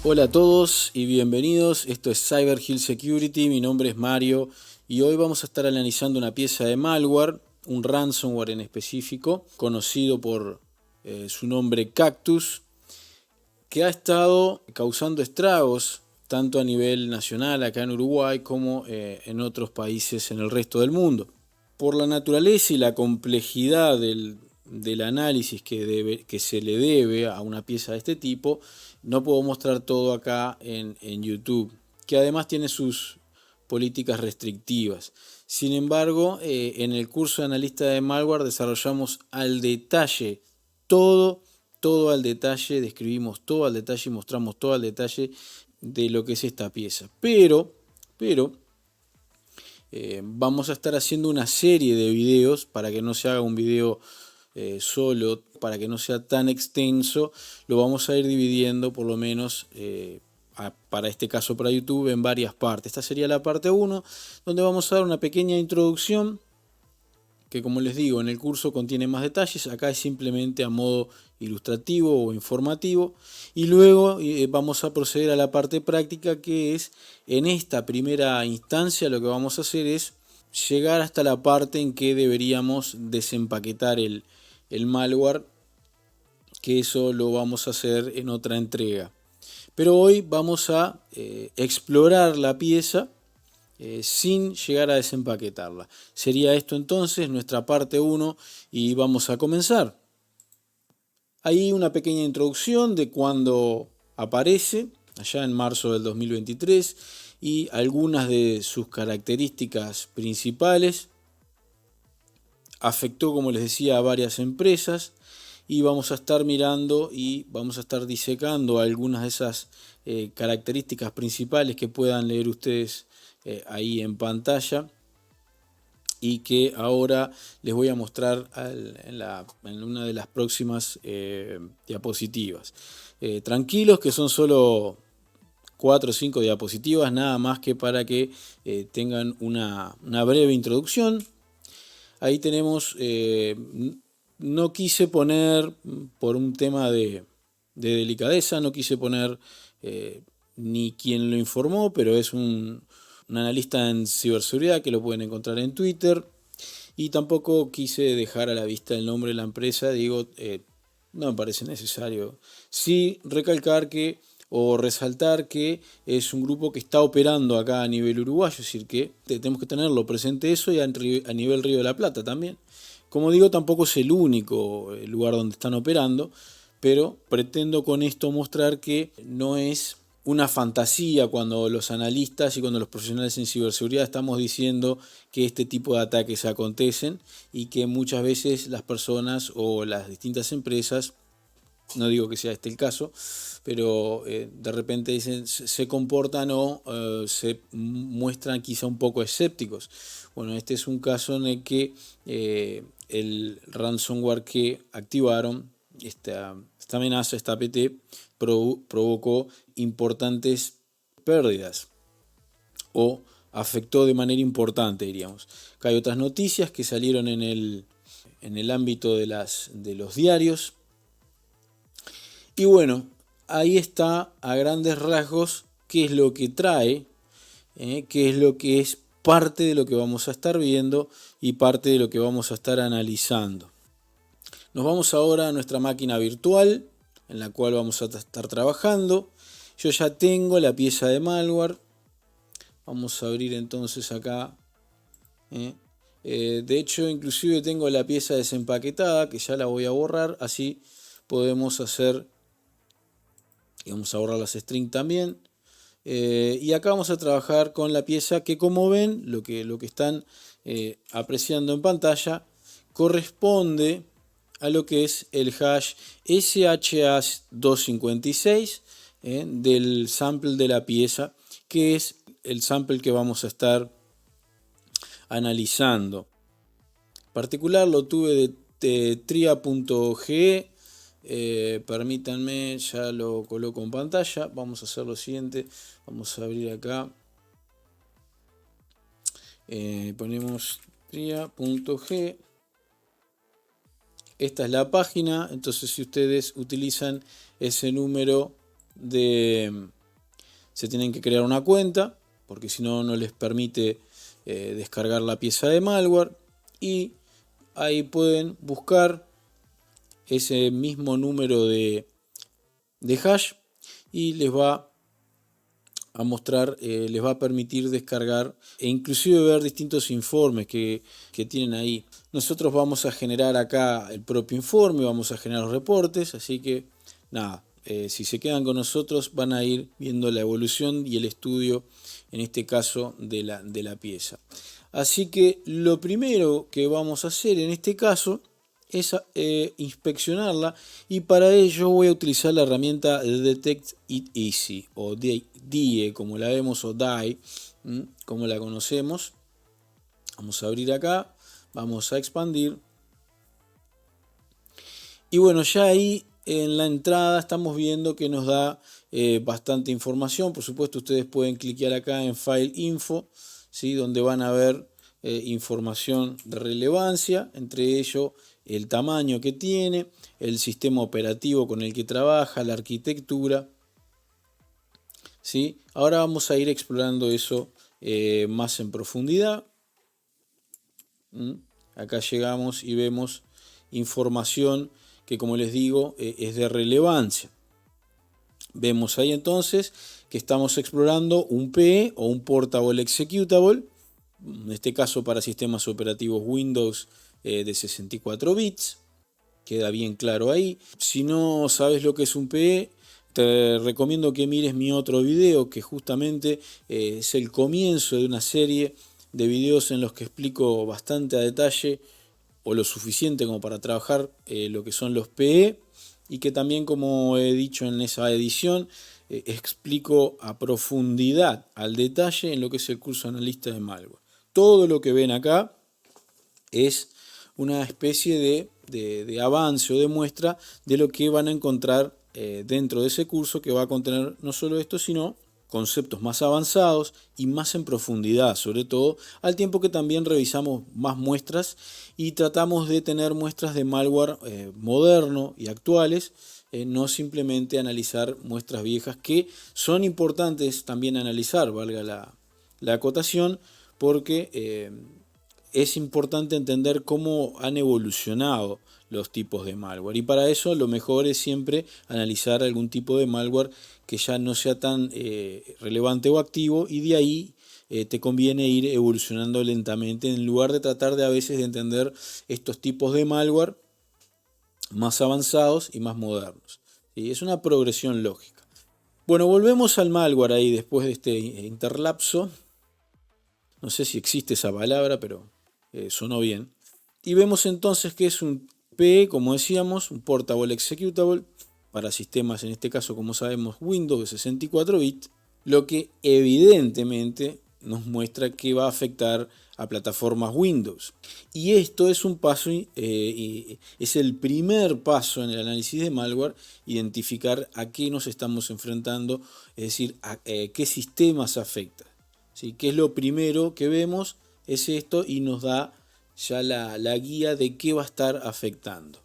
Hola a todos y bienvenidos, esto es Cyber Hill Security, mi nombre es Mario y hoy vamos a estar analizando una pieza de malware, un ransomware en específico, conocido por su nombre Cactus, que ha estado causando estragos tanto a nivel nacional acá en Uruguay como en otros países en el resto del mundo. Por la naturaleza y la complejidad del análisis que se le debe a una pieza de este tipo, no puedo mostrar todo acá en YouTube, que además tiene sus políticas restrictivas. Sin embargo, en el curso de analista de malware desarrollamos al detalle todo al detalle, describimos todo al detalle y mostramos todo al detalle de lo que es esta pieza. Pero vamos a estar haciendo una serie de videos para que no se haga un video solo, para que no sea tan extenso. Lo vamos a ir dividiendo por lo menos para este caso para YouTube en varias partes. Esta sería la parte 1, donde vamos a dar una pequeña introducción que, como les digo, en el curso contiene más detalles. Acá es simplemente a modo ilustrativo o informativo, y luego vamos a proceder a la parte práctica, que es en esta primera instancia lo que vamos a hacer es llegar hasta la parte en que deberíamos desempaquetar el malware, que eso lo vamos a hacer en otra entrega. Pero hoy vamos a explorar la pieza sin llegar a desempaquetarla. Sería esto entonces nuestra parte 1 y vamos a comenzar. Hay una pequeña introducción de cuando aparece, allá en marzo del 2023, y algunas de sus características principales. Afectó, como les decía, a varias empresas, y vamos a estar mirando y vamos a estar disecando algunas de esas características principales que puedan leer ustedes ahí en pantalla, y que ahora les voy a mostrar en una de las próximas diapositivas. Tranquilos, que son solo 4 o 5 diapositivas, nada más que para que tengan una breve introducción. Ahí tenemos, no quise poner, por un tema de delicadeza, no quise poner ni quién lo informó, pero es un analista en ciberseguridad que lo pueden encontrar en Twitter, y tampoco quise dejar a la vista el nombre de la empresa. Digo, no me parece necesario. Sí recalcar que o resaltar que es un grupo que está operando acá a nivel uruguayo, es decir, que tenemos que tenerlo presente eso, y a nivel Río de la Plata también. Como digo, tampoco es el único lugar donde están operando, pero pretendo con esto mostrar que no es una fantasía cuando los analistas y cuando los profesionales en ciberseguridad estamos diciendo que este tipo de ataques acontecen, y que muchas veces las personas o las distintas empresas, no digo que sea este el caso, pero de repente dicen, se comportan o se muestran quizá un poco escépticos. Bueno, este es un caso en el que el ransomware que activaron, esta amenaza, esta APT, provocó importantes pérdidas o afectó de manera importante, diríamos. Acá hay otras noticias que salieron en el ámbito de los diarios. Y bueno, ahí está a grandes rasgos qué es lo que trae, qué es lo que es parte de lo que vamos a estar viendo y parte de lo que vamos a estar analizando. Nos vamos ahora a nuestra máquina virtual, en la cual vamos a estar trabajando. Yo ya tengo la pieza de malware. Vamos a abrir entonces acá. De hecho, inclusive tengo la pieza desempaquetada, que ya la voy a borrar. Así podemos hacer, y vamos a borrar las strings también. Y acá vamos a trabajar con la pieza que, como ven, lo que están apreciando en pantalla, corresponde a lo que es el hash SHA-256 del sample de la pieza, que es el sample que vamos a estar analizando. En particular lo tuve de tria.ge. Permítanme, ya lo coloco en pantalla. Vamos a hacer lo siguiente, vamos a abrir acá, ponemos tria.g. Esta es la página. Entonces, si ustedes utilizan ese número de se tienen que crear una cuenta, porque si no, no les permite descargar la pieza de malware, y ahí pueden buscar ese mismo número de hash y les va a mostrar, les va a permitir descargar e inclusive ver distintos informes que tienen ahí. Nosotros vamos a generar acá el propio informe, vamos a generar los reportes, así que nada, si se quedan con nosotros van a ir viendo la evolución y el estudio, en este caso de la pieza. Así que lo primero que vamos a hacer en este caso es inspeccionarla, y para ello voy a utilizar la herramienta Detect It Easy o DIE como la vemos, o DIE como la conocemos. Vamos a abrir acá, vamos a expandir, y bueno, ya ahí en la entrada estamos viendo que nos da bastante información. Por supuesto, ustedes pueden cliquear acá en File Info, ¿sí? Donde van a ver información de relevancia, entre ellos el tamaño que tiene, el sistema operativo con el que trabaja, la arquitectura, ¿sí? Ahora vamos a ir explorando eso más en profundidad. Acá llegamos y vemos información que, como les digo, es de relevancia. Vemos ahí entonces que estamos explorando un PE o un Portable Executable, en este caso para sistemas operativos Windows de 64 bits. Queda bien claro ahí. Si no sabes lo que es un PE, te recomiendo que mires mi otro video, que justamente es el comienzo de una serie de videos en los que explico bastante a detalle, o lo suficiente como para trabajar lo que son los PE, y que también, como he dicho en esa edición, explico a profundidad, al detalle, en lo que es el curso de analista de malware. Todo lo que ven acá es una especie de avance o de muestra de lo que van a encontrar dentro de ese curso, que va a contener no solo esto, sino conceptos más avanzados y más en profundidad, sobre todo, al tiempo que también revisamos más muestras y tratamos de tener muestras de malware moderno y actuales, no simplemente analizar muestras viejas, que son importantes también analizar, valga la acotación, porque es importante entender cómo han evolucionado los tipos de malware, y para eso lo mejor es siempre analizar algún tipo de malware que ya no sea tan relevante o activo, y de ahí te conviene ir evolucionando lentamente, en lugar de tratar de a veces de entender estos tipos de malware más avanzados y más modernos. ¿Sí? Es una progresión lógica. Bueno, volvemos al malware ahí después de este interlapso. No sé si existe esa palabra, pero sonó bien. Y vemos entonces que es un PE, como decíamos, un Portable Executable, para sistemas, en este caso, como sabemos, Windows de 64 bits, lo que evidentemente nos muestra que va a afectar a plataformas Windows. Y esto es un paso, es el primer paso en el análisis de malware, identificar a qué nos estamos enfrentando, es decir, a qué sistemas afecta. ¿Sí? ¿Qué es lo primero que vemos? Es esto, y nos da ya la guía de qué va a estar afectando.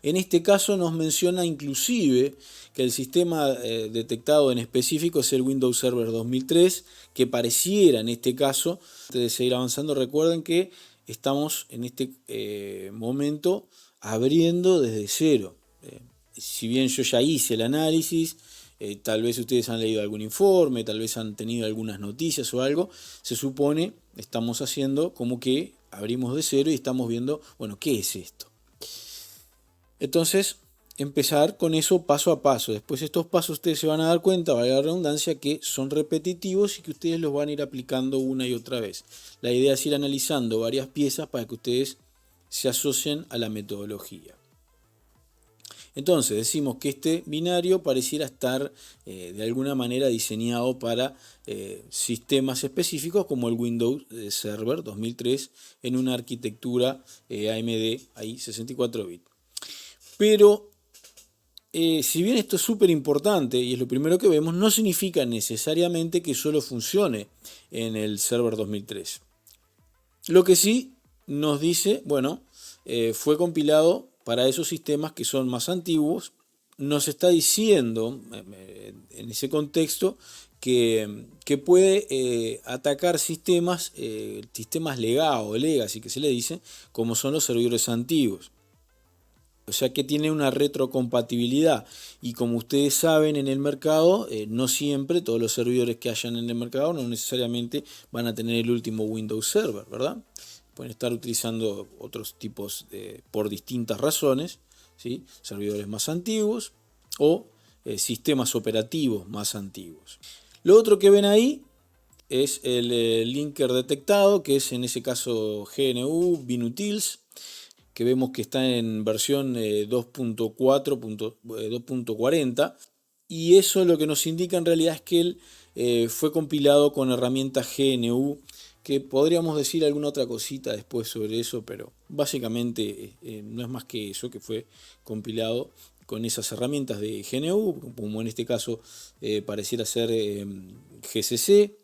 En este caso nos menciona inclusive que el sistema detectado en específico es el Windows Server 2003, que pareciera en este caso, antes de seguir avanzando, recuerden que estamos en este momento abriendo desde cero. Si bien yo ya hice el análisis, tal vez ustedes han leído algún informe, tal vez han tenido algunas noticias o algo, se supone estamos haciendo como que abrimos de cero y estamos viendo, bueno, ¿qué es esto? Entonces, empezar con eso paso a paso. Después estos pasos ustedes se van a dar cuenta, valga la redundancia, que son repetitivos y que ustedes los van a ir aplicando una y otra vez. La idea es ir analizando varias piezas para que ustedes se asocien a la metodología. Entonces decimos que este binario pareciera estar de alguna manera diseñado para sistemas específicos como el Windows Server 2003 en una arquitectura AMD ahí 64 bits. Pero si bien esto es súper importante y es lo primero que vemos, no significa necesariamente que solo funcione en el Server 2003. Lo que sí nos dice, bueno, fue compilado para esos sistemas que son más antiguos nos está diciendo en ese contexto que puede atacar sistemas legados, legacy que se le dice, como son los servidores antiguos. O sea que tiene una retrocompatibilidad, y como ustedes saben, en el mercado no siempre todos los servidores que hayan en el mercado no necesariamente van a tener el último Windows Server, ¿verdad? Pueden estar utilizando otros tipos por distintas razones, ¿sí? Servidores más antiguos o sistemas operativos más antiguos. Lo otro que ven ahí es el linker detectado, que es en ese caso GNU binutils, que vemos que está en versión 2.4.2.40, y eso lo que nos indica en realidad es que él fue compilado con herramientas GNU, que podríamos decir alguna otra cosita después sobre eso, pero básicamente no es más que eso, que fue compilado con esas herramientas de GNU, como en este caso pareciera ser GCC.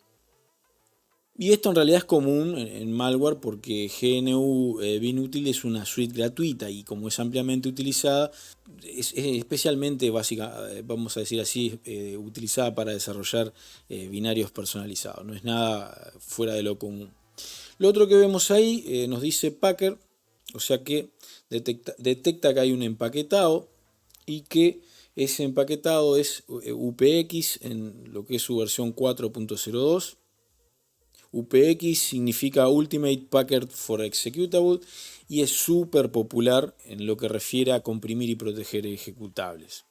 Y esto en realidad es común en malware, porque GNU Binutil es una suite gratuita, y como es ampliamente utilizada, es especialmente básica, vamos a decir así, utilizada para desarrollar binarios personalizados. No es nada fuera de lo común. Lo otro que vemos ahí nos dice Packer, o sea que detecta que hay un empaquetado, y que ese empaquetado es UPX en lo que es su versión 4.02. UPX significa Ultimate Packet for Executable, y es súper popular en lo que refiere a comprimir y proteger ejecutables.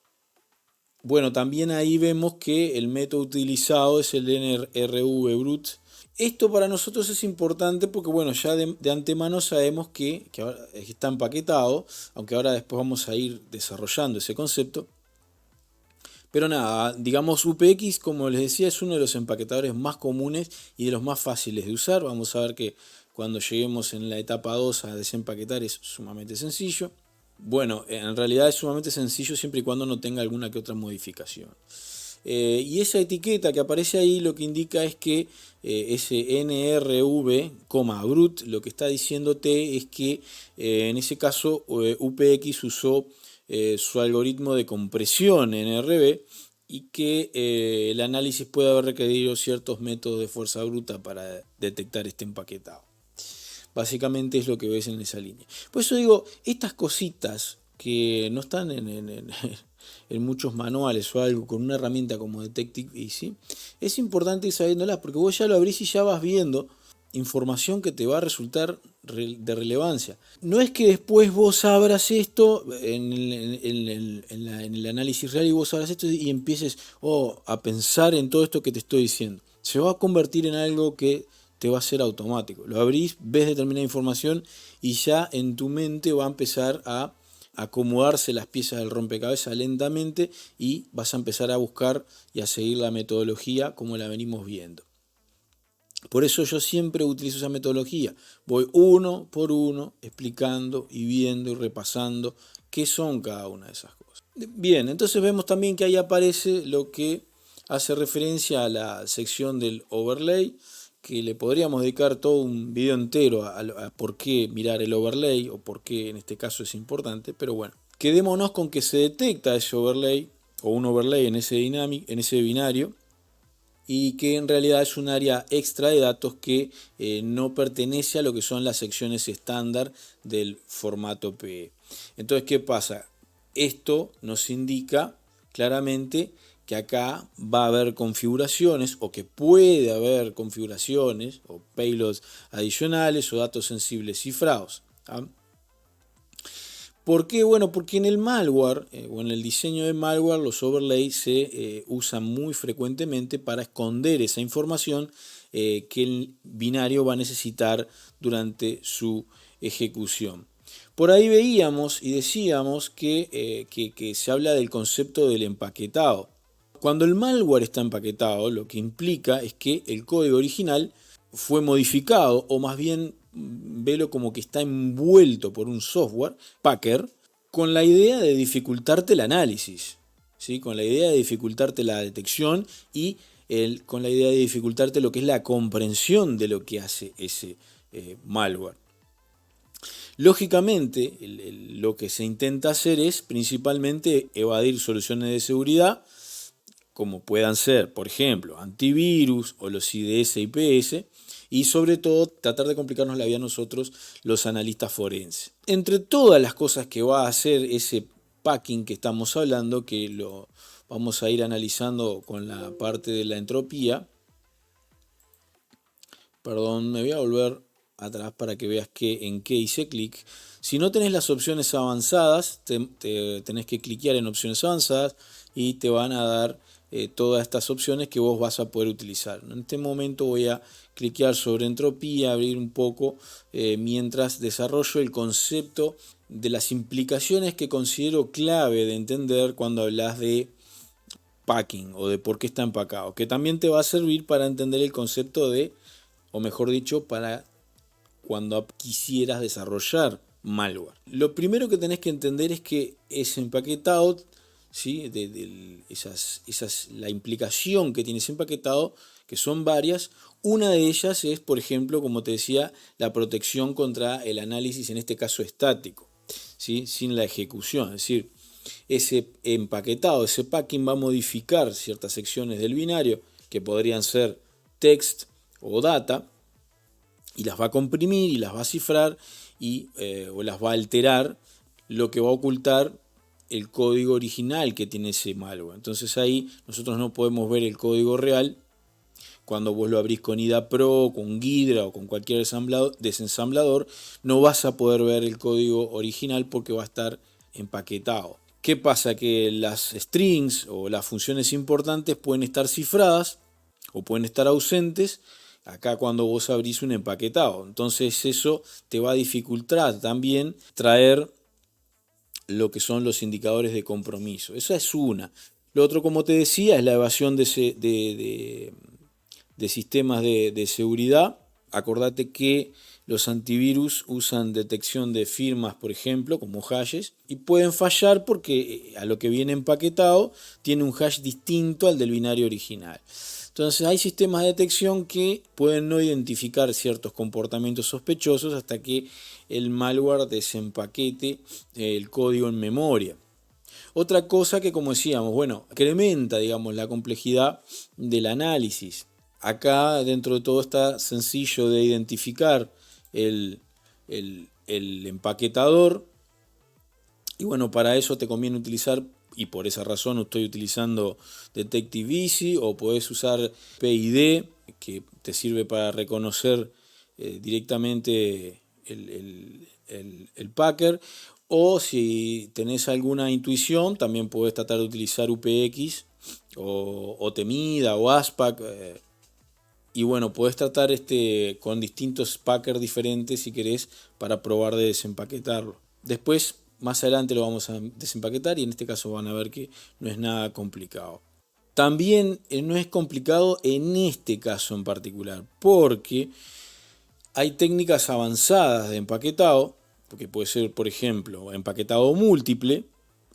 Bueno, también ahí vemos que el método utilizado es el NRV-Brut. Esto para nosotros es importante porque, bueno, ya de antemano sabemos que está empaquetado, aunque ahora después vamos a ir desarrollando ese concepto. Pero nada, digamos, UPX, como les decía, es uno de los empaquetadores más comunes y de los más fáciles de usar. Vamos a ver que cuando lleguemos en la etapa 2 a desempaquetar es sumamente sencillo. Bueno, en realidad es sumamente sencillo siempre y cuando no tenga alguna que otra modificación. Y esa etiqueta que aparece ahí lo que indica es que ese NRV, brut, lo que está diciéndote es que en ese caso UPX usó su algoritmo de compresión NRV, y que el análisis puede haber requerido ciertos métodos de fuerza bruta para detectar este empaquetado. Básicamente es lo que ves en esa línea. Por eso digo, estas cositas que no están en muchos manuales o algo, con una herramienta como Detective Easy, es importante ir sabiéndolas, porque vos ya lo abrís y ya vas viendo información que te va a resultar de relevancia. No es que después vos abras esto en el análisis real, y vos abras esto y empieces a pensar en todo esto que te estoy diciendo. Se va a convertir en algo que te va a ser automático. Lo abrís, ves determinada información, y ya en tu mente va a empezar a acomodarse las piezas del rompecabezas lentamente, y vas a empezar a buscar y a seguir la metodología como la venimos viendo. Por eso yo siempre utilizo esa metodología. Voy uno por uno explicando y viendo y repasando qué son cada una de esas cosas. Bien, entonces vemos también que ahí aparece lo que hace referencia a la sección del overlay, que le podríamos dedicar todo un video entero a por qué mirar el overlay, o por qué en este caso es importante, pero bueno, quedémonos con que se detecta ese overlay, o un overlay en ese binario, y que en realidad es un área extra de datos que no pertenece a lo que son las secciones estándar del formato PE. Entonces, ¿qué pasa? Esto nos indica claramente que acá va a haber configuraciones, o que puede haber configuraciones o payloads adicionales o datos sensibles cifrados. ¿Ah? ¿Por qué? Bueno, porque en el malware o en el diseño de malware los overlays se usan muy frecuentemente para esconder esa información que el binario va a necesitar durante su ejecución. Por ahí veíamos y decíamos que se habla del concepto del empaquetado. Cuando el malware está empaquetado, lo que implica es que el código original fue modificado, o más bien velo como que está envuelto por un software, Packer, con la idea de dificultarte el análisis, ¿sí? Con la idea de dificultarte la detección, y con la idea de dificultarte lo que es la comprensión de lo que hace ese malware. Lógicamente, lo que se intenta hacer es principalmente evadir soluciones de seguridad, como puedan ser, por ejemplo, antivirus o los IDS, IPS, y sobre todo tratar de complicarnos la vida a nosotros, los analistas forenses. Entre todas las cosas que va a hacer ese packing que estamos hablando, que lo vamos a ir analizando con la parte de la entropía. Perdón, me voy a volver atrás para que veas en qué hice clic. Si no tenés las opciones avanzadas, tenés que cliquear en opciones avanzadas y te van a dar todas estas opciones que vos vas a poder utilizar. En este momento voy a cliquear sobre entropía, abrir un poco, mientras desarrollo el concepto de las implicaciones que considero clave de entender cuando hablas de packing o de por qué está empacado, que también te va a servir para entender el concepto de, o mejor dicho, para cuando quisieras desarrollar malware. Lo primero que tenés que entender es que ese empaquetado, ¿sí? La implicación que tiene ese empaquetado, que son varias. Una de ellas es, por ejemplo, como te decía, la protección contra el análisis, en este caso estático, ¿sí? Sin la ejecución. Es decir, ese empaquetado, ese packing va a modificar ciertas secciones del binario que podrían ser text o data, y las va a comprimir y las va a cifrar o las va a alterar, lo que va a ocultar el código original que tiene ese malware. Entonces ahí nosotros no podemos ver el código real. Cuando vos lo abrís con IDA Pro, con Ghidra o con cualquier desensamblador, no vas a poder ver el código original porque va a estar empaquetado. ¿Qué pasa? Que las strings o las funciones importantes pueden estar cifradas o pueden estar ausentes acá cuando vos abrís un empaquetado. Entonces eso te va a dificultar también traer lo que son los indicadores de compromiso. Esa es una. Lo otro, como te decía, es la evasión de sistemas de seguridad. Acordate que los antivirus usan detección de firmas, por ejemplo, como hashes, y pueden fallar porque a lo que viene empaquetado tiene un hash distinto al del binario original. Entonces hay sistemas de detección que pueden no identificar ciertos comportamientos sospechosos hasta que el malware desempaquete el código en memoria. Otra cosa que, como decíamos, incrementa, digamos, la complejidad del análisis. Acá dentro de todo está sencillo de identificar el empaquetador, y para eso te conviene utilizar, y por esa razón estoy utilizando Detective Easy, o podés usar PID, que te sirve para reconocer directamente el packer, o si tenés alguna intuición también podés tratar de utilizar UPX o Temida o ASPAC, y podés tratar con distintos packers diferentes si querés para probar de desempaquetarlo. Después, más adelante lo vamos a desempaquetar y en este caso van a ver que no es nada complicado. También no es complicado en este caso en particular, porque hay técnicas avanzadas de empaquetado, porque puede ser, por ejemplo, empaquetado múltiple,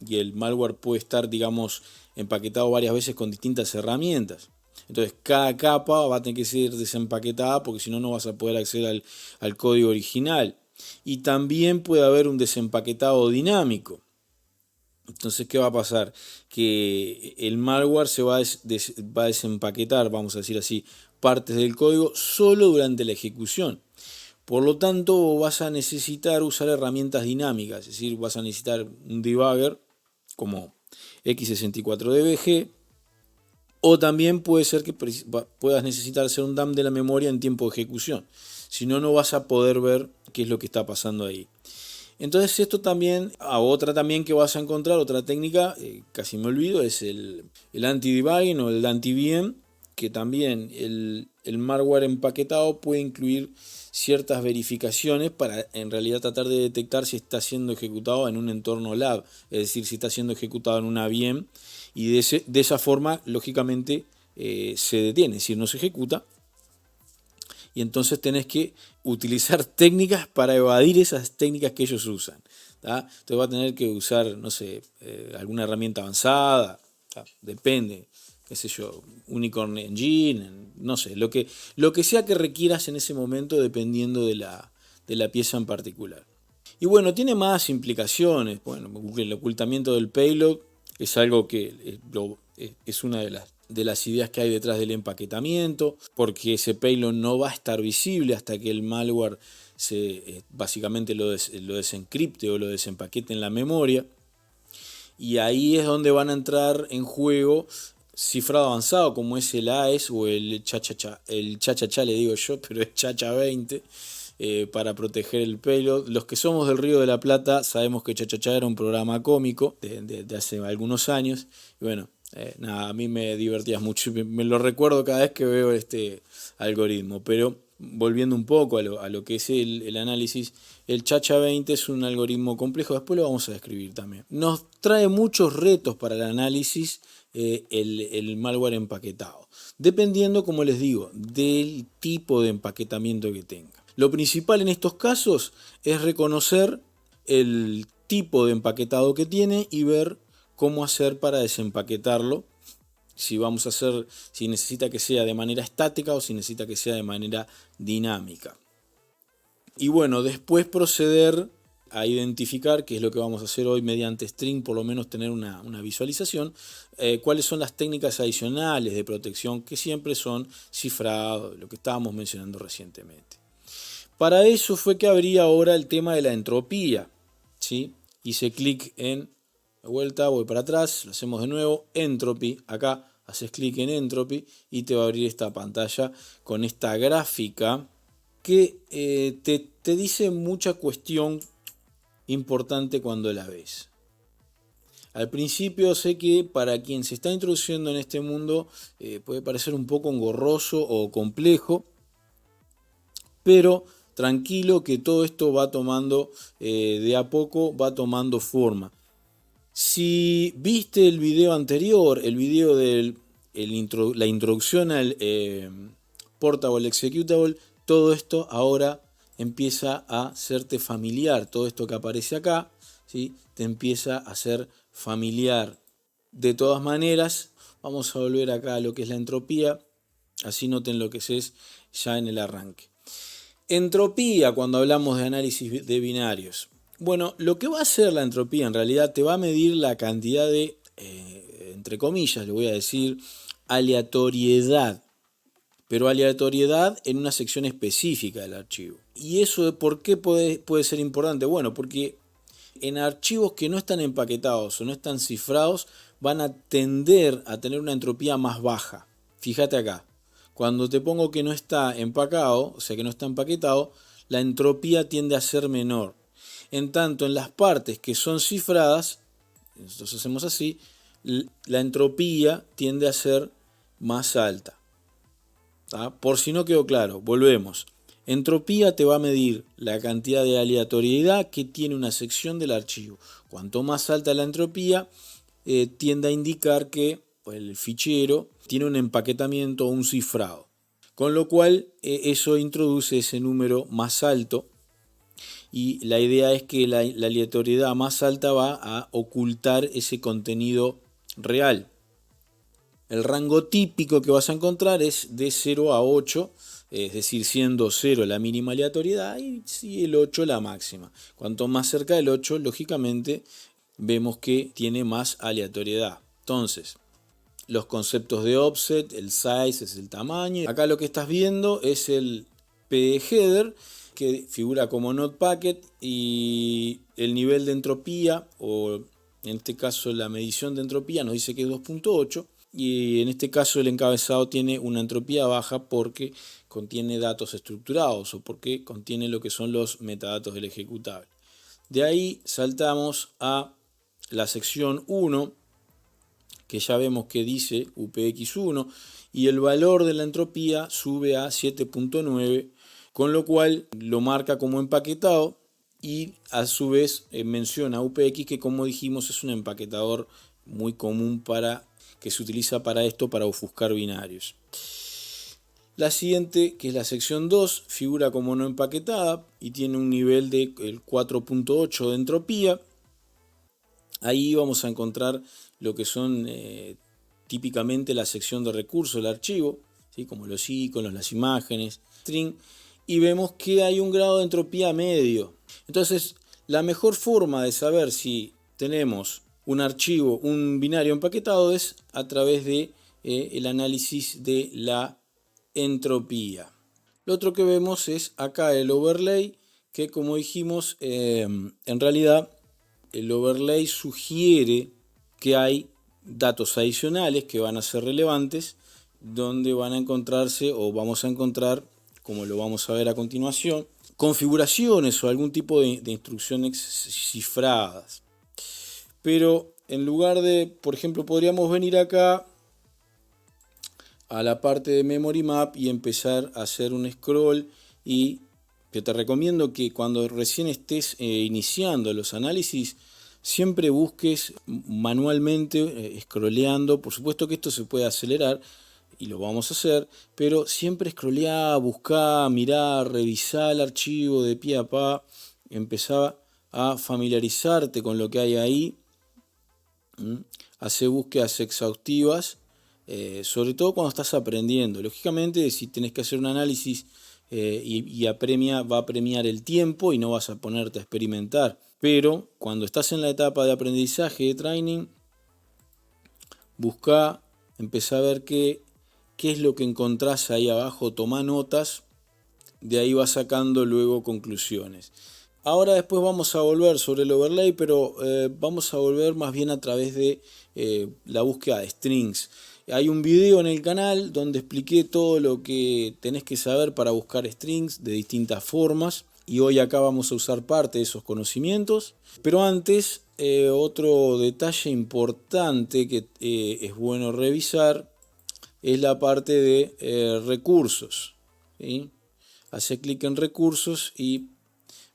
y el malware puede estar, digamos, empaquetado varias veces con distintas herramientas. Entonces cada capa va a tener que ser desempaquetada porque si no, no vas a poder acceder al código original. Y también puede haber un desempaquetado dinámico. Entonces, ¿qué va a pasar? Que el malware se va a desempaquetar, vamos a decir así, partes del código solo durante la ejecución. Por lo tanto, vas a necesitar usar herramientas dinámicas, es decir, vas a necesitar un debugger como X64DBG, o también puede ser que puedas necesitar hacer un dump de la memoria en tiempo de ejecución. Si no, no vas a poder ver qué es lo que está pasando ahí. Entonces esto también, otra también que vas a encontrar, otra técnica, casi me olvido, es el anti-debugging o el anti-VM, que también el malware empaquetado puede incluir ciertas verificaciones para en realidad tratar de detectar si está siendo ejecutado en un entorno lab, es decir, si está siendo ejecutado en una VM, y de esa forma, lógicamente, se detiene, es decir, no se ejecuta. Y entonces tenés que utilizar técnicas para evadir esas técnicas que ellos usan, ¿tá? Entonces va a tener que usar, no sé, alguna herramienta avanzada, ¿tá? Depende, qué sé yo, Unicorn Engine, no sé, lo que sea que requieras en ese momento dependiendo de la pieza en particular. Y bueno, tiene más implicaciones. Bueno, el ocultamiento del payload es algo que es una de las ideas que hay detrás del empaquetamiento, porque ese payload no va a estar visible hasta que el malware básicamente lo desencripte o lo desempaquete en la memoria. Y ahí es donde van a entrar en juego cifrado avanzado como es el AES o el cha-cha-cha le digo yo, pero es cha-cha 20, para proteger el payload. Los que somos del Río de la Plata sabemos que cha-cha-cha era un programa cómico de hace algunos años. Y bueno, nada, a mí me divertía mucho, me lo recuerdo cada vez que veo este algoritmo. Pero volviendo un poco a lo que es el análisis, el cha-cha 20 es un algoritmo complejo, después lo vamos a describir también. Nos trae muchos retos para el análisis el malware empaquetado, dependiendo, como les digo, del tipo de empaquetamiento que tenga. Lo principal en estos casos es reconocer el tipo de empaquetado que tiene y ver cómo hacer para desempaquetarlo. Si necesita que sea de manera estática o si necesita que sea de manera dinámica. Y bueno, después proceder a identificar, que es lo que vamos a hacer hoy mediante string, por lo menos tener una visualización, cuáles son las técnicas adicionales de protección que siempre son cifrado, lo que estábamos mencionando recientemente. Para eso fue que abrí ahora el tema de la entropía, ¿sí? Hice clic en de vuelta, voy para atrás, lo hacemos de nuevo, entropy, acá haces clic en entropy y te va a abrir esta pantalla con esta gráfica que te dice mucha cuestión importante cuando la ves. Al principio sé que para quien se está introduciendo en este mundo puede parecer un poco engorroso o complejo, pero tranquilo que todo esto va tomando, de a poco va tomando forma. Si viste el video anterior, el video de la introducción al Portable Executable, todo esto ahora empieza a serte familiar. Todo esto que aparece acá, ¿sí? Te empieza a ser familiar. De todas maneras, vamos a volver acá a lo que es la entropía. Así noten lo que es ya en el arranque. Entropía, cuando hablamos de análisis de binarios. Bueno, lo que va a hacer la entropía en realidad te va a medir la cantidad de, entre comillas, le voy a decir, aleatoriedad. Pero aleatoriedad en una sección específica del archivo. ¿Y eso por qué puede ser importante? Bueno, porque en archivos que no están empaquetados o no están cifrados van a tender a tener una entropía más baja. Fíjate acá. Cuando te pongo que no está empacado, o sea que no está empaquetado, la entropía tiende a ser menor. En tanto, en las partes que son cifradas, nosotros hacemos así, la entropía tiende a ser más alta. ¿Tá? Por si no quedó claro, volvemos. Entropía te va a medir la cantidad de aleatoriedad que tiene una sección del archivo. Cuanto más alta la entropía, tiende a indicar que el fichero tiene un empaquetamiento o un cifrado. Con lo cual, eso introduce ese número más alto. Y la idea es que la aleatoriedad más alta va a ocultar ese contenido real. El rango típico que vas a encontrar es de 0 a 8, es decir, siendo 0 la mínima aleatoriedad y el 8 la máxima. Cuanto más cerca del 8, lógicamente, vemos que tiene más aleatoriedad. Entonces, los conceptos de offset, el size es el tamaño. Acá lo que estás viendo es el pheader, que figura como node packet, y el nivel de entropía, o en este caso la medición de entropía, nos dice que es 2.8. Y en este caso el encabezado tiene una entropía baja porque contiene datos estructurados o porque contiene lo que son los metadatos del ejecutable. De ahí saltamos a la sección 1, que ya vemos que dice UPX1, y el valor de la entropía sube a 7.9, con lo cual lo marca como empaquetado y a su vez menciona UPX, que como dijimos es un empaquetador muy común que se utiliza para esto, para ofuscar binarios. La siguiente, que es la sección 2, figura como no empaquetada y tiene un nivel de 4.8 de entropía. Ahí vamos a encontrar lo que son típicamente la sección de recursos del archivo, ¿sí? Como los iconos, las imágenes, string, y vemos que hay un grado de entropía medio. Entonces, La mejor forma de saber si tenemos un archivo, un binario empaquetado, es a través de el análisis de la entropía. Lo otro que vemos es acá el overlay, que como dijimos, en realidad el overlay sugiere que hay datos adicionales que van a ser relevantes, donde van a encontrarse o vamos a encontrar, como lo vamos a ver a continuación, configuraciones o algún tipo de instrucciones cifradas. Pero en lugar de, por ejemplo, podríamos venir acá a la parte de Memory Map y empezar a hacer un scroll, y que te recomiendo que cuando recién estés iniciando los análisis siempre busques manualmente, scrolleando. Por supuesto que esto se puede acelerar y lo vamos a hacer, pero siempre scrolleá, buscá, mirá, revisá el archivo de pie a pa, empezá a familiarizarte con lo que hay ahí, hacé búsquedas exhaustivas, sobre todo cuando estás aprendiendo. Lógicamente, si tenés que hacer un análisis va a premiar el tiempo y no vas a ponerte a experimentar. Pero cuando estás en la etapa de aprendizaje, de training, busca, empezá a ver qué es lo que encontrás ahí abajo, tomá notas, de ahí vas sacando luego conclusiones. Ahora después vamos a volver sobre el overlay, pero vamos a volver más bien a través de la búsqueda de strings. Hay un video en el canal donde expliqué todo lo que tenés que saber para buscar strings de distintas formas, y hoy acá vamos a usar parte de esos conocimientos. Pero antes, otro detalle importante que es bueno revisar es la parte de recursos, ¿sí? Hace clic en recursos y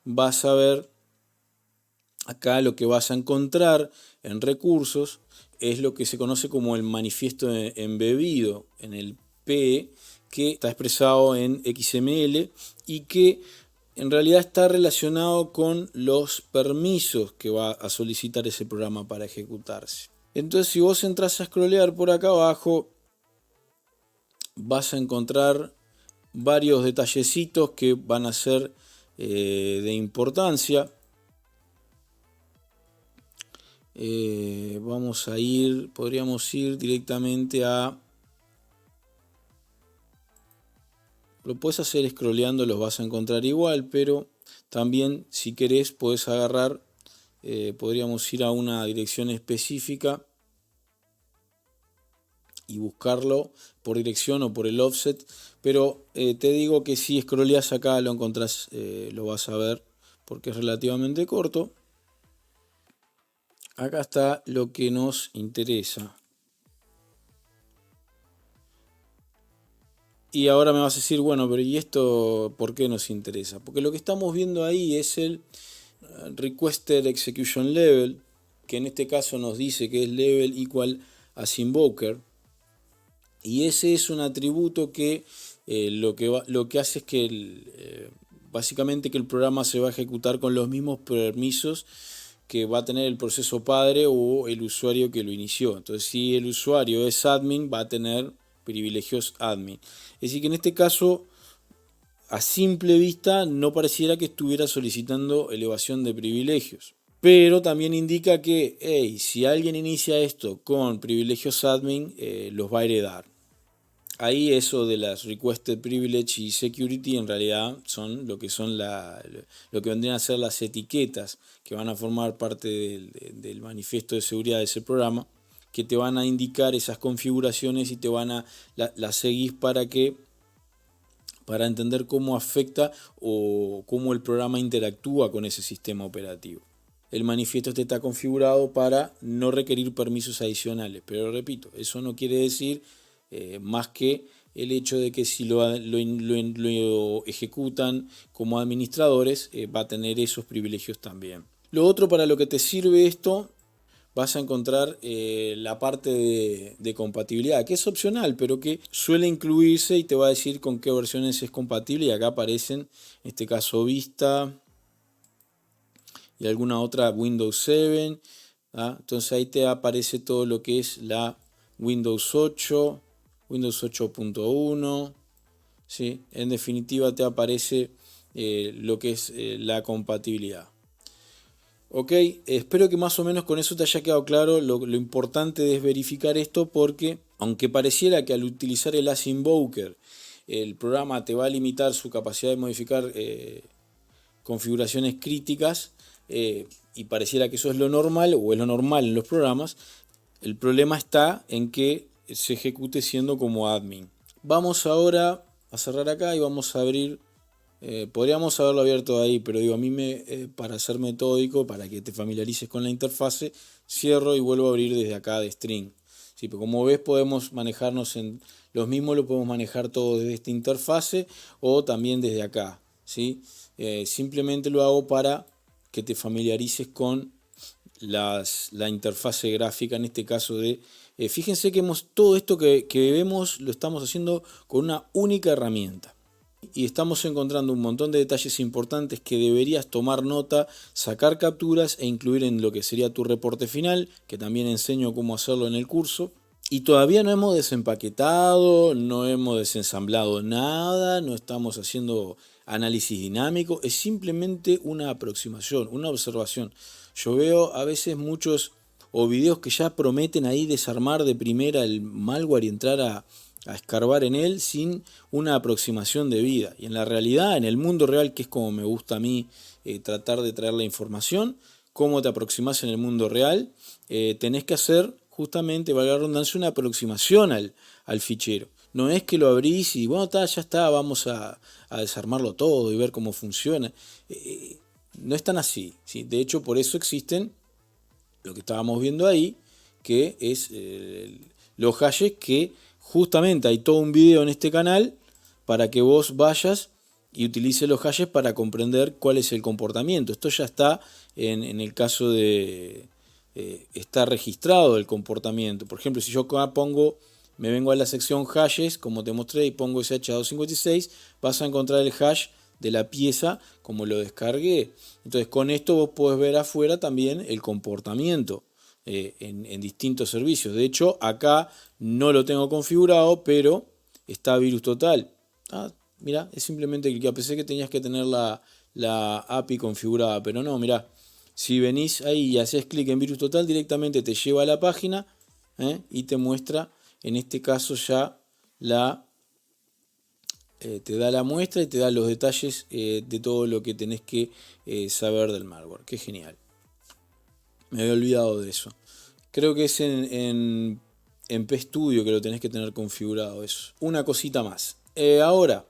vas a ver acá lo que vas a encontrar en recursos. Es lo que se conoce como el manifiesto embebido en el P, que está expresado en XML y que en realidad está relacionado con los permisos que va a solicitar ese programa para ejecutarse. Entonces, si vos entras a scrollear por acá abajo, vas a encontrar varios detallecitos que van a ser de importancia. Podríamos ir directamente a... Lo puedes hacer scrolleando, los vas a encontrar igual, pero también si querés podés agarrar, podríamos ir a una dirección específica y buscarlo por dirección o por el offset, pero te digo que si scrolleas acá lo encontrás, lo vas a ver porque es relativamente corto. Acá está lo que nos interesa. Y ahora me vas a decir, bueno, pero ¿y esto por qué nos interesa? Porque lo que estamos viendo ahí es el Requested Execution Level, que en este caso nos dice que es level igual a Invoker. Y ese es un atributo que lo que hace es que básicamente que el programa se va a ejecutar con los mismos permisos que va a tener el proceso padre o el usuario que lo inició. Entonces, si el usuario es admin, va a tener privilegios admin. Es decir, que en este caso, a simple vista, no pareciera que estuviera solicitando elevación de privilegios. Pero también indica que, hey, si alguien inicia esto con privilegios admin, los va a heredar. Ahí eso de las Requested Privilege y Security en realidad son lo que vendrían a ser las etiquetas que van a formar parte del manifiesto de seguridad de ese programa, que te van a indicar esas configuraciones y te van a las seguís para entender cómo afecta o cómo el programa interactúa con ese sistema operativo. El manifiesto está configurado para no requerir permisos adicionales, pero repito, eso no quiere decir más que el hecho de que si lo ejecutan como administradores, va a tener esos privilegios también. Lo otro para lo que te sirve esto, vas a encontrar la parte de compatibilidad, que es opcional, pero que suele incluirse y te va a decir con qué versiones es compatible. Y acá aparecen, en este caso, Vista y alguna otra, Windows 7. Entonces ahí te aparece todo lo que es la Windows 8, Windows 8.1, ¿sí? En definitiva te aparece lo que es la compatibilidad. Ok, espero que más o menos con eso te haya quedado claro. Lo importante es verificar esto porque, aunque pareciera que al utilizar el As Invoker el programa te va a limitar su capacidad de modificar configuraciones críticas, y pareciera que eso es lo normal o es lo normal en los programas, el problema está en que se ejecute siendo como admin. Vamos ahora a cerrar acá y vamos a abrir. Podríamos haberlo abierto ahí, pero digo, a mí para ser metódico, para que te familiarices con la interfase, cierro y vuelvo a abrir desde acá de string. Sí, pero como ves podemos manejarnos en los mismos, lo podemos manejar todo desde esta interfase o también desde acá. ¿Sí? Simplemente lo hago para que te familiarices con la interfase gráfica, en este caso de... fíjense que todo esto que vemos lo estamos haciendo con una única herramienta. Y estamos encontrando un montón de detalles importantes que deberías tomar nota, sacar capturas e incluir en lo que sería tu reporte final, que también enseño cómo hacerlo en el curso. Y todavía no hemos desempaquetado, no hemos desensamblado nada, no estamos haciendo análisis dinámico, es simplemente una aproximación, una observación. Yo veo a veces muchos o videos que ya prometen ahí desarmar de primera el malware y entrar a escarbar en él sin una aproximación de vida. Y en la realidad, en el mundo real, que es como me gusta a mí tratar de traer la información, cómo te aproximas en el mundo real, tenés que hacer justamente, valga la redundancia, una aproximación al fichero. No es que lo abrís y bueno, ya está, vamos a desarmarlo todo y ver cómo funciona. No es tan así, ¿sí? De hecho, por eso existen lo que estábamos viendo ahí, que es los hashes, que justamente hay todo un video en este canal para que vos vayas y utilices los hashes para comprender cuál es el comportamiento. Esto ya está en el caso de está registrado el comportamiento. Por ejemplo, si yo acá me vengo a la sección hashes, como te mostré, y pongo SH256, vas a encontrar el hash de la pieza como lo descargué. Entonces con esto vos podés ver afuera también el comportamiento en distintos servicios. De hecho acá no lo tengo configurado, pero está VirusTotal. Mira, es simplemente clicar. Pensé que tenías que tener la API configurada, pero no, mira. Si venís ahí y haces clic en VirusTotal, directamente te lleva a la página y te muestra, en este caso ya te da la muestra y te da los detalles de todo lo que tenés que saber del malware. Qué genial. Me había olvidado de eso. Creo que es en PStudio que lo tenés que tener configurado eso. Una cosita más. Ahora,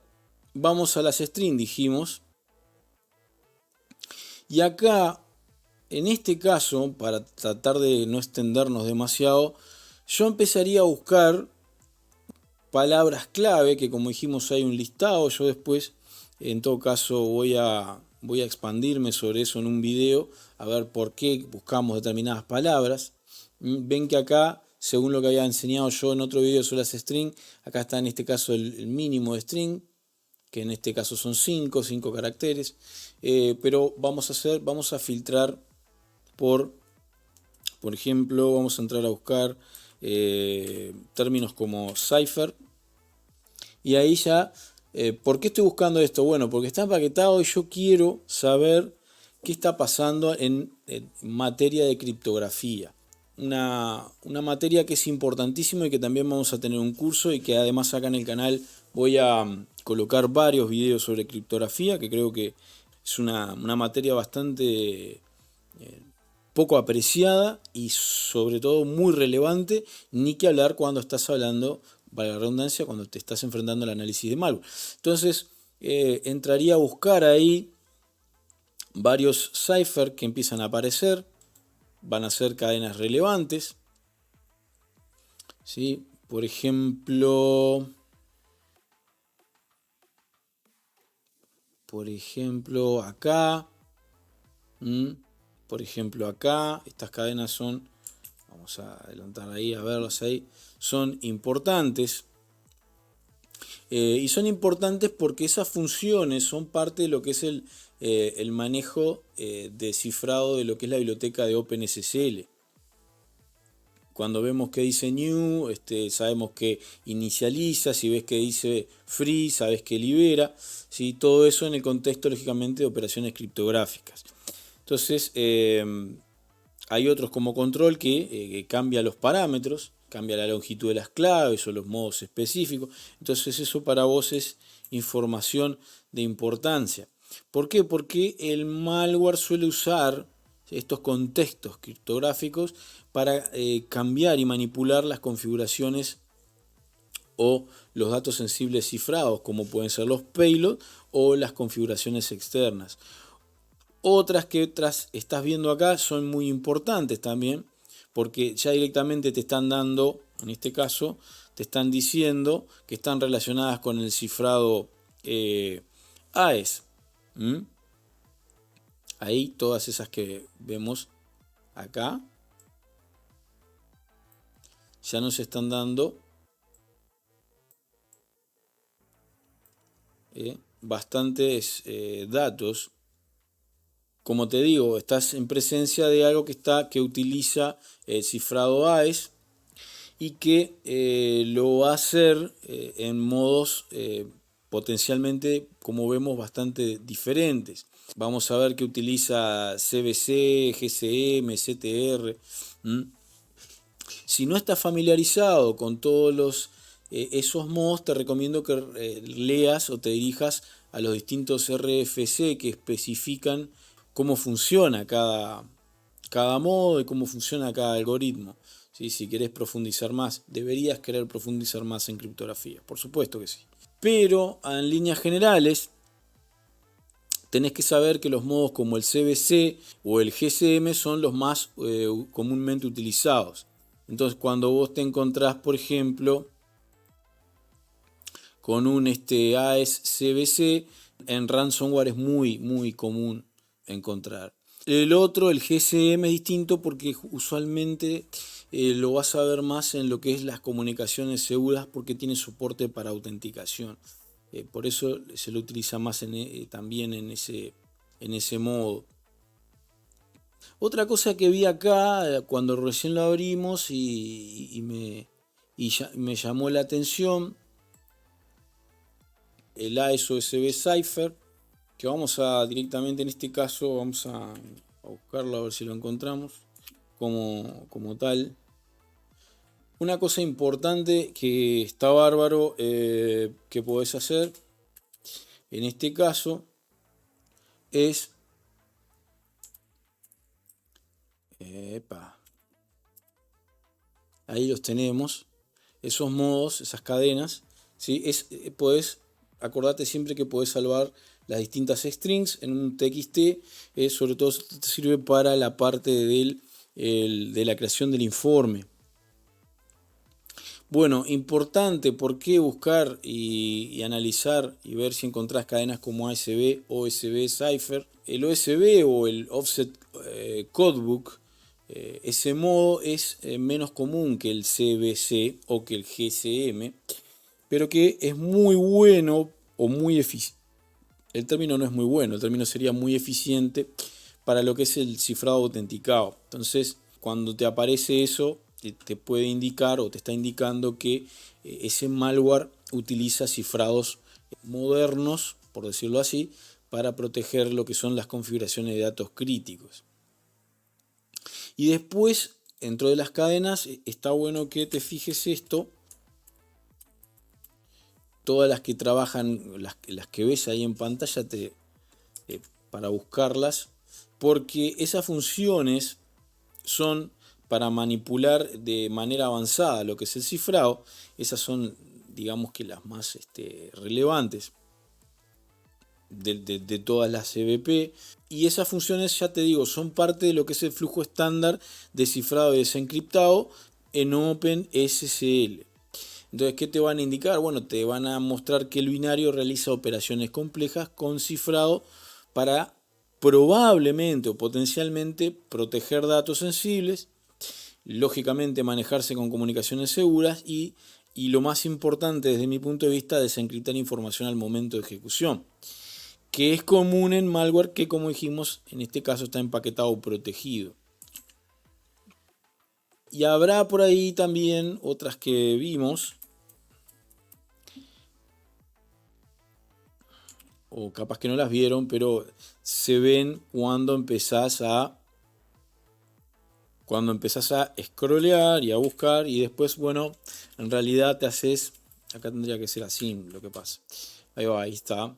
vamos a las strings, dijimos. Y acá, en este caso, para tratar de no extendernos demasiado, yo empezaría a buscar palabras clave, que como dijimos hay un listado. Yo después, en todo caso, voy a expandirme sobre eso en un video, a ver por qué buscamos determinadas palabras. Ven que acá, según lo que había enseñado yo en otro video sobre las string, acá está en este caso el mínimo de string, que en este caso son 5 caracteres, pero vamos a filtrar por ejemplo, vamos a entrar a buscar términos como cipher. Y ahí ya, ¿por qué estoy buscando esto? Bueno, porque está empaquetado y yo quiero saber qué está pasando en materia de criptografía. Una materia que es importantísima y que también vamos a tener un curso, y que además acá en el canal voy a colocar varios videos sobre criptografía, que creo que es una materia bastante poco apreciada y sobre todo muy relevante, ni que hablar cuando estás hablando, para la redundancia, cuando te estás enfrentando al análisis de malware. Entonces entraría a buscar ahí varios cipher que empiezan a aparecer, van a ser cadenas relevantes, ¿sí? Por ejemplo acá, por ejemplo acá, estas cadenas son, vamos a adelantar ahí, a verlas ahí, son importantes. Y son importantes porque esas funciones son parte de lo que es el manejo de cifrado de lo que es la biblioteca de OpenSSL. Cuando vemos que dice new, sabemos que inicializa. Si ves que dice free, sabes que libera, ¿sí? Todo eso en el contexto, lógicamente, de operaciones criptográficas. Entonces hay otros como control que cambia los parámetros, cambia la longitud de las claves o los modos específicos. Entonces eso para vos es información de importancia. ¿Por qué? Porque el malware suele usar estos contextos criptográficos para cambiar y manipular las configuraciones o los datos sensibles cifrados, como pueden ser los payloads o las configuraciones externas. Otras que estás viendo acá son muy importantes también, porque ya directamente te están dando, en este caso, te están diciendo que están relacionadas con el cifrado AES. Ahí todas esas que vemos acá ya nos están dando bastantes datos. Como te digo, estás en presencia de algo que utiliza el cifrado AES y que lo va a hacer en modos potencialmente, como vemos, bastante diferentes. Vamos a ver que utiliza CBC, GCM, CTR. Si no estás familiarizado con todos esos modos, te recomiendo que leas o te dirijas a los distintos RFC que especifican cómo funciona cada modo y cómo funciona cada algoritmo. ¿Sí? Si querés profundizar más, deberías querer profundizar más en criptografía, por supuesto que sí. Pero en líneas generales, tenés que saber que los modos como el CBC o el GCM son los más comúnmente utilizados. Entonces, cuando vos te encontrás, por ejemplo, con un AES CBC, en ransomware es muy común encontrar. El otro, el GCM, es distinto porque usualmente lo vas a ver más en lo que es las comunicaciones seguras porque tiene soporte para autenticación. Por eso se lo utiliza más también en ese modo. Otra cosa que vi acá cuando recién lo abrimos y me llamó la atención, el AES OSB Cipher, que vamos a directamente, en este caso vamos a buscarlo a ver si lo encontramos como tal. Una cosa importante que está bárbaro que podés hacer en este caso es ahí los tenemos, esos modos, esas cadenas, ¿sí? Acordate siempre que podés salvar las distintas strings en un TXT, sobre todo te sirve para la parte de la creación del informe. Bueno, importante, ¿por qué buscar y analizar y ver si encontrás cadenas como ASB, OSB, Cipher? El OSB o el Offset Codebook, ese modo es menos común que el CBC o que el GCM, pero que es muy bueno o muy eficiente. El término no es muy bueno, el término sería muy eficiente para lo que es el cifrado autenticado. Entonces, cuando te aparece eso, te puede indicar o te está indicando que ese malware utiliza cifrados modernos, por decirlo así, para proteger lo que son las configuraciones de datos críticos. Y después, dentro de las cadenas, está bueno que te fijes esto. Todas las que trabajan, las que ves ahí en pantalla, para buscarlas, porque esas funciones son para manipular de manera avanzada lo que es el cifrado. Esas son, digamos que las más relevantes de todas las CBP. Y esas funciones, ya te digo, son parte de lo que es el flujo estándar de cifrado y desencriptado en OpenSSL. Entonces, ¿qué te van a indicar? Bueno, te van a mostrar que el binario realiza operaciones complejas con cifrado para probablemente o potencialmente proteger datos sensibles, lógicamente manejarse con comunicaciones seguras y lo más importante desde mi punto de vista, desencriptar información al momento de ejecución, que es común en malware que, como dijimos, en este caso está empaquetado o protegido. Y habrá por ahí también otras que vimos, o capaz que no las vieron, pero se ven cuando empezás a scrollear y a buscar, y después, bueno, en realidad te haces, acá tendría que ser así lo que pasa. Ahí va, ahí está.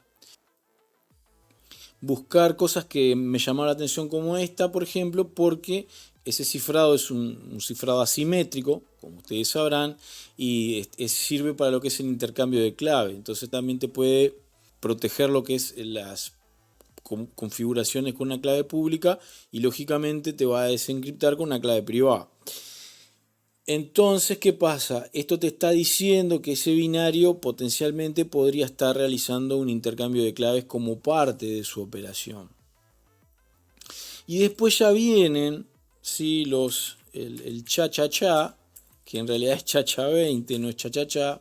Buscar cosas que me llamaron la atención como esta, por ejemplo, porque ese cifrado es un cifrado asimétrico, como ustedes sabrán, y sirve para lo que es el intercambio de clave. Entonces también te puede proteger lo que es las configuraciones con una clave pública y lógicamente te va a desencriptar con una clave privada. Entonces, ¿qué pasa? Esto te está diciendo que ese binario potencialmente podría estar realizando un intercambio de claves como parte de su operación. Y después ya vienen, ¿sí? El cha-cha-cha, que en realidad es cha-cha 20, no es cha-cha-cha.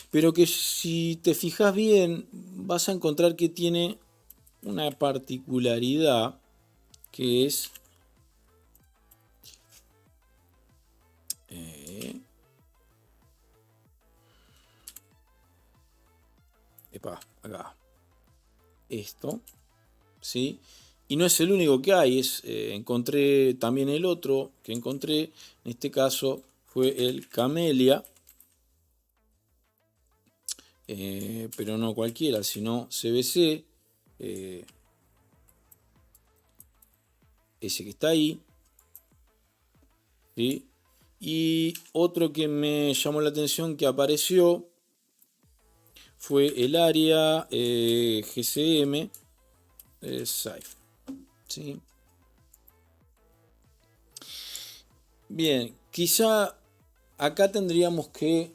Pero que si te fijas bien, vas a encontrar que tiene una particularidad que es acá, esto, ¿sí? Y no es el único que hay, encontré también el otro que encontré, en este caso fue el Camellia, pero no cualquiera, sino CBC, ese que está ahí, ¿sí? Y otro que me llamó la atención que apareció fue el área GCM Safe, ¿sí? Bien, quizá acá tendríamos que,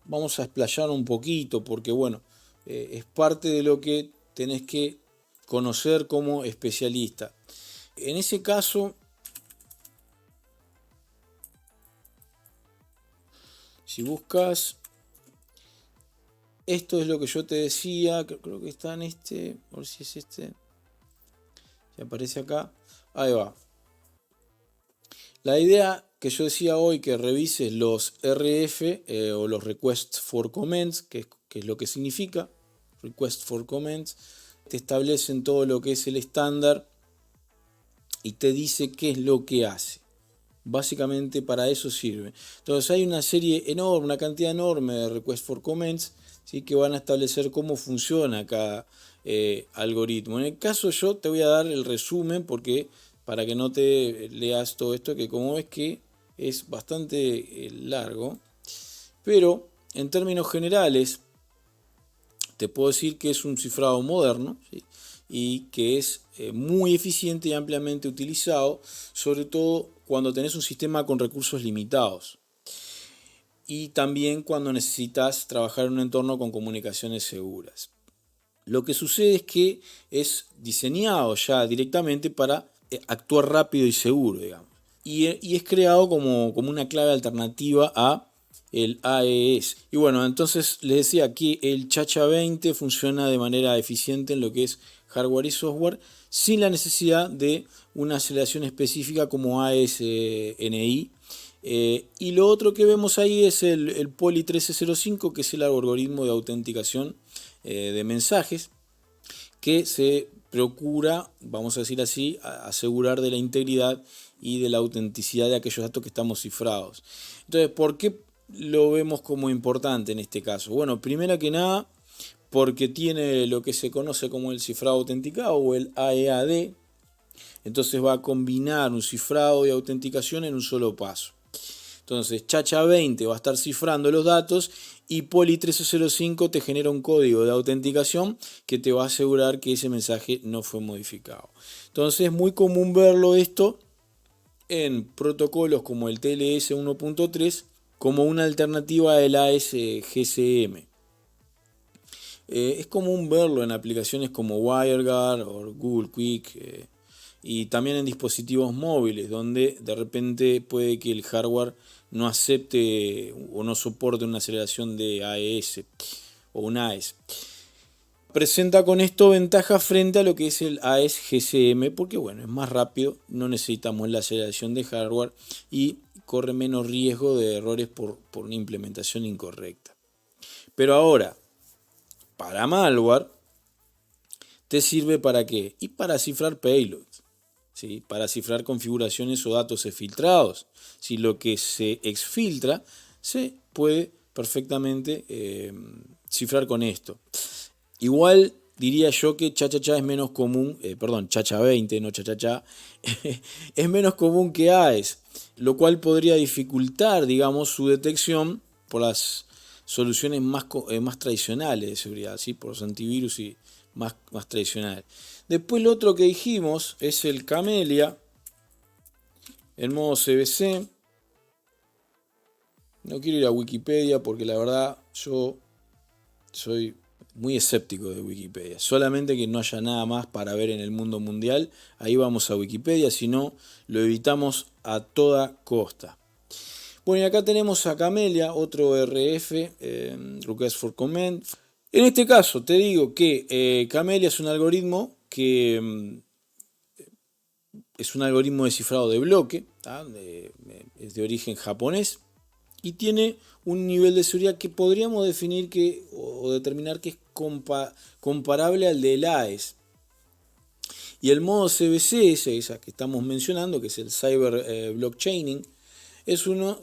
vamos a explayar un poquito, porque bueno, es parte de lo que tenés que conocer como especialista. En ese caso, si buscas, esto es lo que yo te decía, creo que está en este, a ver si es este, si aparece acá, ahí va. La idea que yo decía hoy, que revises los RF o los Requests for Comments, que es lo que significa, Request for Comments, te establecen todo lo que es el estándar y te dice qué es lo que hace. Básicamente para eso sirve. Entonces hay una serie enorme, una cantidad enorme de Request for Comments, ¿sí? Que van a establecer cómo funciona cada algoritmo. En el caso yo te voy a dar el resumen porque para que no te leas todo esto, que como ves que es bastante largo, pero en términos generales te puedo decir que es un cifrado moderno, ¿sí? Y que es muy eficiente y ampliamente utilizado, sobre todo cuando tenés un sistema con recursos limitados y también cuando necesitas trabajar en un entorno con comunicaciones seguras. Lo que sucede es que es diseñado ya directamente para actuar rápido y seguro, digamos. Y es creado como una clave alternativa a el AES. Y bueno, entonces les decía que el Chacha 20 funciona de manera eficiente en lo que es hardware y software sin la necesidad de una aceleración específica como ASNI. Y lo otro que vemos ahí es el Poly 1305, que es el algoritmo de autenticación de mensajes, que se procura, vamos a decir así, asegurar de la integridad y de la autenticidad de aquellos datos que estamos cifrados. Entonces, ¿por qué lo vemos como importante en este caso? Bueno, primero que nada, porque tiene lo que se conoce como el cifrado autenticado o el AEAD. Entonces va a combinar un cifrado y autenticación en un solo paso. Entonces, Chacha 20 va a estar cifrando los datos y Poly 1305 te genera un código de autenticación que te va a asegurar que ese mensaje no fue modificado. Entonces, es muy común verlo esto en protocolos como el TLS 1.3 como una alternativa del ASGCM. Es común verlo en aplicaciones como WireGuard o Google Quick y también en dispositivos móviles donde de repente puede que el hardware no acepte o no soporte una aceleración de AES o un AES. Presenta con esto ventaja frente a lo que es el AES GCM porque bueno, es más rápido, no necesitamos la aceleración de hardware y corre menos riesgo de errores por una implementación incorrecta. Pero ahora, para malware, te sirve ¿para qué? Y para cifrar payloads, ¿sí? Para cifrar configuraciones o datos exfiltrados. Si lo que se exfiltra se puede perfectamente cifrar con esto. Igual diría yo que cha-cha-cha es menos común, cha-cha 20, no cha-cha-cha, es menos común que AES, lo cual podría dificultar, digamos, su detección por las soluciones más tradicionales de seguridad, ¿sí? Por los antivirus y más tradicionales. Después lo otro que dijimos es el Camellia, el modo CBC. No quiero ir a Wikipedia porque la verdad yo soy muy escéptico de Wikipedia. Solamente que no haya nada más para ver en el mundo mundial, ahí vamos a Wikipedia, si no lo evitamos a toda costa. Bueno, y acá tenemos a Camellia, otro RF, Request for Comment. En este caso te digo que Camellia es un algoritmo que es un algoritmo de cifrado de bloque, es de origen japonés y tiene un nivel de seguridad que podríamos definir o determinar que es comparable al del AES. Y el modo CBC, esa que estamos mencionando, que es el Cyber Blockchaining, es uno,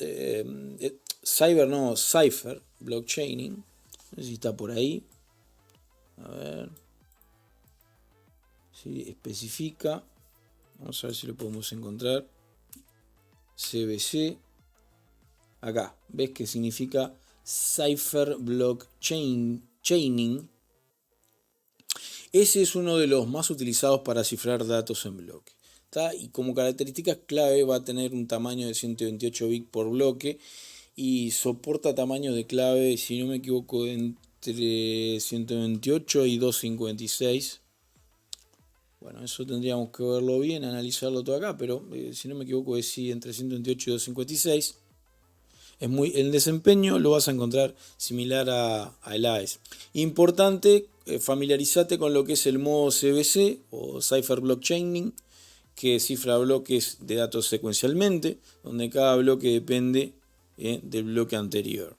Cypher Blockchaining, no sé si está por ahí, a ver, si especifica, vamos a ver si lo podemos encontrar, CBC, acá, ves que significa Cypher Blockchaining. Ese es uno de los más utilizados para cifrar datos en bloque. ¿Tá? Y como características clave va a tener un tamaño de 128 bits por bloque y soporta tamaños de clave, si no me equivoco, entre 128 y 256. Bueno, eso tendríamos que verlo bien, analizarlo todo acá, pero si no me equivoco es sí, entre 128 y 256. El desempeño lo vas a encontrar similar al AES. Importante, familiarizate con lo que es el modo CBC o Cypher Blockchaining, que cifra bloques de datos secuencialmente, donde cada bloque depende del bloque anterior.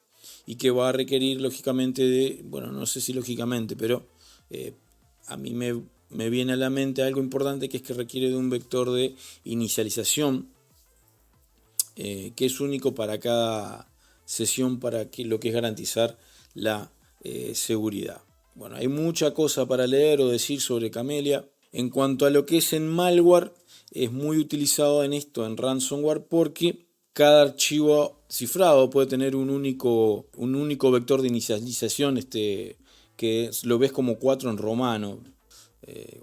Y que va a requerir lógicamente no sé si lógicamente, pero a mí me viene a la mente algo importante, que es que requiere de un vector de inicialización, que es único para cada sesión, para lo que es garantizar la seguridad. Bueno, hay mucha cosa para leer o decir sobre Camellia. En cuanto a lo que es en malware, es muy utilizado en ransomware, porque cada archivo cifrado puede tener un único vector de inicialización, que lo ves como 4 en romano,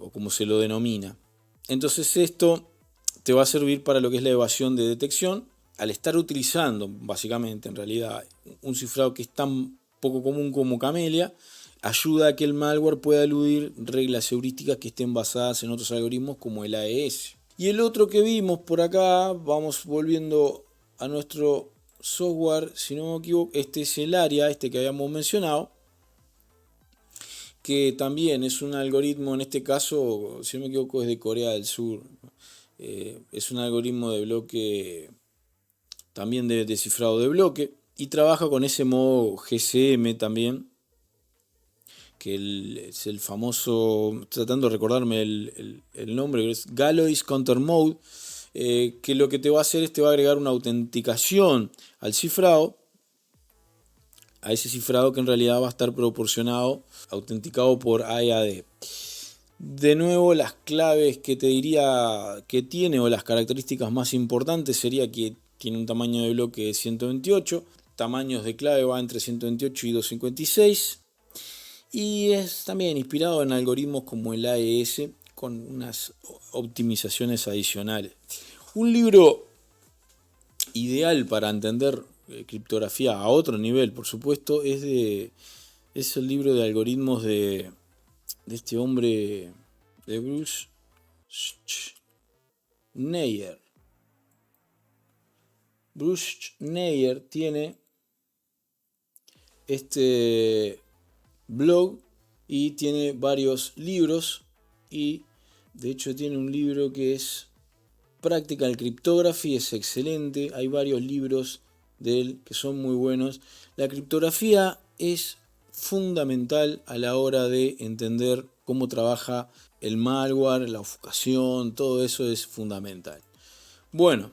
o como se lo denomina. Entonces esto te va a servir para lo que es la evasión de detección, al estar utilizando básicamente en realidad un cifrado que es tan poco común como Camellia. Ayuda a que el malware pueda eludir reglas heurísticas que estén basadas en otros algoritmos como el AES. Y el otro que vimos por acá, vamos volviendo a nuestro software, si no me equivoco, este es el ARIA, que habíamos mencionado, que también es un algoritmo, en este caso, si no me equivoco, es de Corea del Sur. Es un algoritmo de bloque, también de descifrado de bloque, y trabaja con ese modo GCM también, que es el famoso, tratando de recordarme el nombre, que es Galois Counter Mode, que lo que te va a hacer es te va a agregar una autenticación al cifrado, a ese cifrado que en realidad va a estar autenticado por AEAD. De nuevo, las claves que te diría que tiene, o las características más importantes, sería que tiene un tamaño de bloque de 128, tamaños de clave va entre 128 y 256, y es también inspirado en algoritmos como el AES, con unas optimizaciones adicionales. Un libro ideal para entender criptografía a otro nivel, por supuesto, es el libro de algoritmos de este hombre, de Bruce Schneier. Bruce Schneier tiene este blog y tiene varios libros, y de hecho tiene un libro que es Practical Cryptography, es excelente. Hay varios libros de él que son muy buenos. La criptografía es fundamental a la hora de entender cómo trabaja el malware, la obfuscación, todo eso es fundamental. Bueno,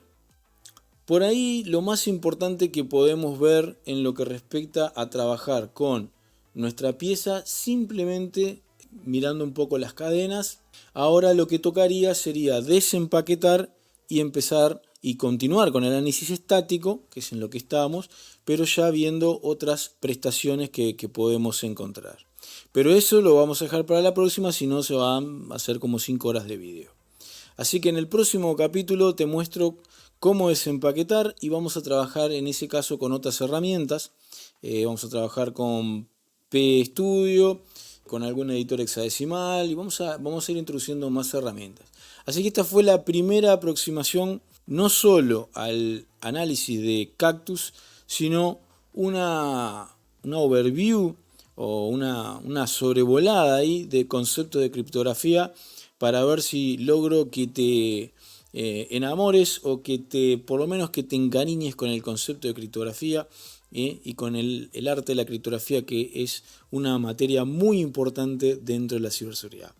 por ahí lo más importante que podemos ver en lo que respecta a trabajar con nuestra pieza, simplemente mirando un poco las cadenas. Ahora lo que tocaría sería desempaquetar y empezar y continuar con el análisis estático, que es en lo que estamos, pero ya viendo otras prestaciones que podemos encontrar. Pero eso lo vamos a dejar para la próxima, si no se van a hacer como 5 horas de vídeo. Así que en el próximo capítulo te muestro cómo desempaquetar y vamos a trabajar en ese caso con otras herramientas. Vamos a trabajar con PStudio, con algún editor hexadecimal y vamos a ir introduciendo más herramientas. Así que esta fue la primera aproximación no solo al análisis de Cactus, sino una overview o una sobrevolada ahí de conceptos de criptografía para ver si logro que te enamores o que por lo menos que te encariñes con el concepto de criptografía y con el arte de la criptografía, que es una materia muy importante dentro de la ciberseguridad.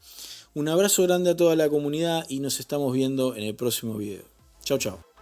Un abrazo grande a toda la comunidad y nos estamos viendo en el próximo video. Chao, chao.